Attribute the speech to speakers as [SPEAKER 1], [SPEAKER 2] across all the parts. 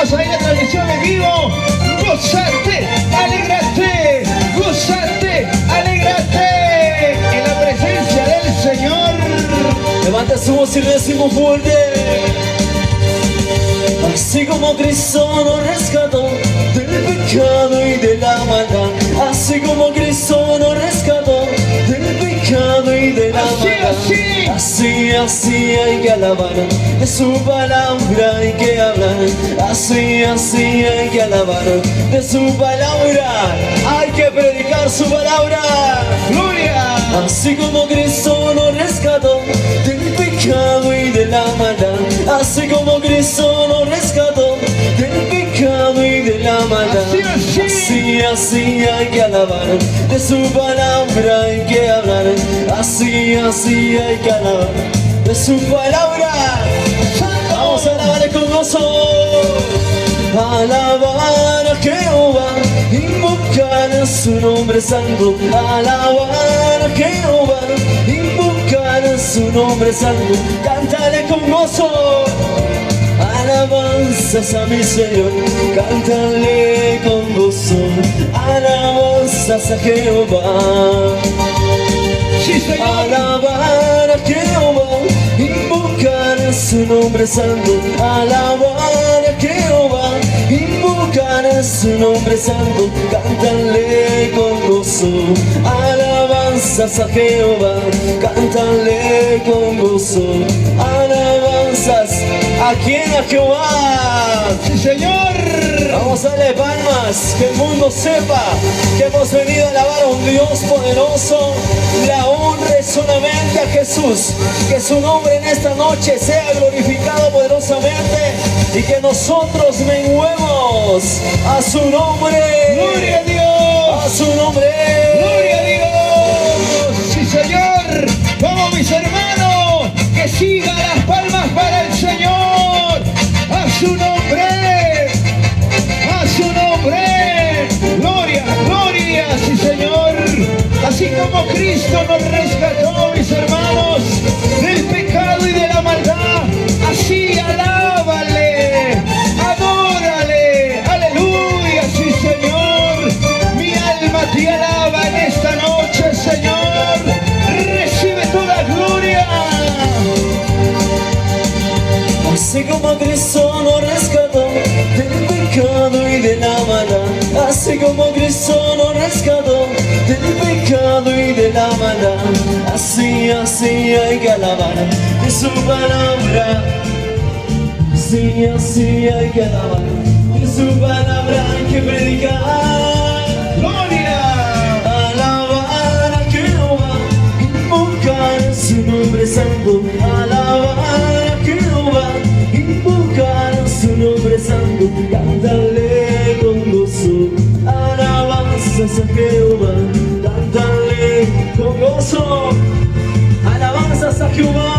[SPEAKER 1] Estamos ahí en la transmisión en vivo. Gózate, alégrate, gózate, alégrate en la presencia del Señor.
[SPEAKER 2] Levanta su voz y decimos fuerte. Así como Cristo nos rescató del pecado y de la maldad, así como Cristo nos rescató del pecado y de la maldad, así hay que alabar, de su palabra hay que hablar, así hay que alabar, de su palabra hay que predicar su palabra.
[SPEAKER 1] ¡Gloria!
[SPEAKER 2] Así como Cristo nos rescató del pecado y de la maldad, así como Cristo nos rescató del pecado y de la maldad, así hay que alabar, de su palabra hay que hablar, así hay que alabar, de su palabra. Vamos a alabar con gozo. Alabar a Jehová, invocar su nombre santo. Alabar a Jehová, invocar su nombre santo. Cántale con gozo. Alabanzas a mi Señor, cántale con gozo. Alabanzas a Jehová.
[SPEAKER 1] Sí, Señor.
[SPEAKER 2] Alabar a Jehová, invocar su nombre santo. Alabar a Jehová, invocar su nombre santo. Cántale con gozo. Alabanzas a Jehová, cántale con gozo. Alabanzas. ¿A quién? A Jehová.
[SPEAKER 1] Sí, Señor.
[SPEAKER 2] Vamos a darle palmas, que el mundo sepa que hemos venido a alabar a un Dios poderoso. La honra es solamente a Jesús. Que su nombre en esta noche sea glorificado poderosamente y que nosotros menguemos a su nombre.
[SPEAKER 1] ¡Gloria a Dios!
[SPEAKER 2] A su nombre.
[SPEAKER 1] ¡Gloria a Dios! ¡Sí, Señor! ¡Vamos, mis hermanos! ¡Que sigan las palmas para el Señor! ¡A su nombre! ¡A su nombre! ¡Gloria, gloria! ¡Sí, Señor! Así como Cristo nos rescató, mis hermanos, del pecado y de la maldad, así alábale, adórale, aleluya, sí, Señor. Mi alma te alaba en esta noche, Señor. Recibe toda gloria.
[SPEAKER 2] Así como Cristo nos rescató del pecado y de la maldad, así como Cristo nos rescató del pecado y de la maldad, así hay que alabar de su palabra, así hay que alabar de su palabra, hay que predicar.
[SPEAKER 1] ¡Gloria!
[SPEAKER 2] Alabar a Jehová, invocar su nombre santo. Alabar a Jehová, invocar su nombre santo. Cántale con gozo. Alabanzas a Jehová, cántale con gozo. Alabanzas a Jehová.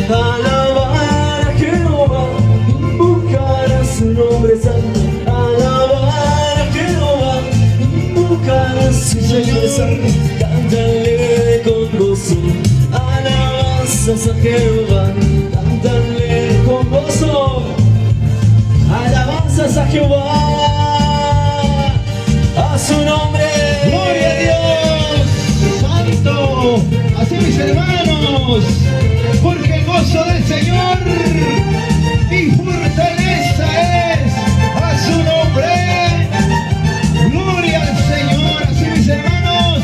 [SPEAKER 2] Alabar a Jehová, invocar su nombre santo. Alabar a Jehová, invocar su nombre santo. Cántale con gozo. Alabanzas a Jehová, cántale con gozo. Alabanzas a Jehová, a su nombre.
[SPEAKER 1] ¡Gloria a Dios! ¡Santo! Así, mis hermanos, porque el gozo del Señor mi fortaleza es. A su nombre. ¡Gloria al Señor! Así, mis hermanos,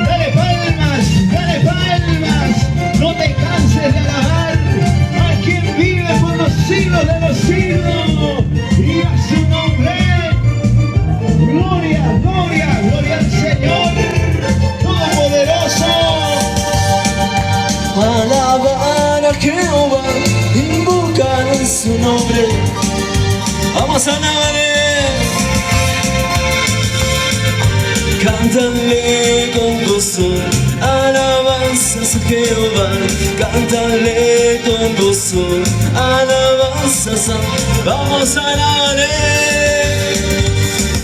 [SPEAKER 1] dale palmas, dale palmas. No te canses de alabar a quien vive por los siglos de los siglos. Y a su nombre. Gloria, gloria, gloria al Señor Todopoderoso.
[SPEAKER 2] Alabar a Jehová, invocar en su nombre. Vamos a alabar. Cántale con gozo. Alabanzas a Jehová, cántale con gozo. Alabanzas a... Vamos a alabar.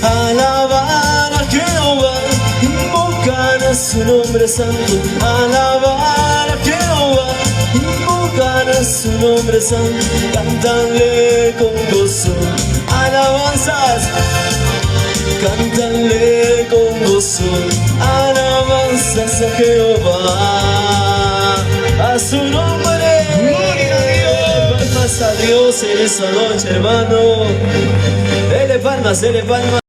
[SPEAKER 2] Alabar a Jehová, invocar a su nombre santo. Alabar a Jehová, invocar a su nombre santo, cántale con gozo. Alabanzas, cántale con gozo. Alabanzas a Jehová, a su nombre.
[SPEAKER 1] Gloria a Dios.
[SPEAKER 2] Palmas a Dios en esta noche, hermano. Dele palmas, dele palmas.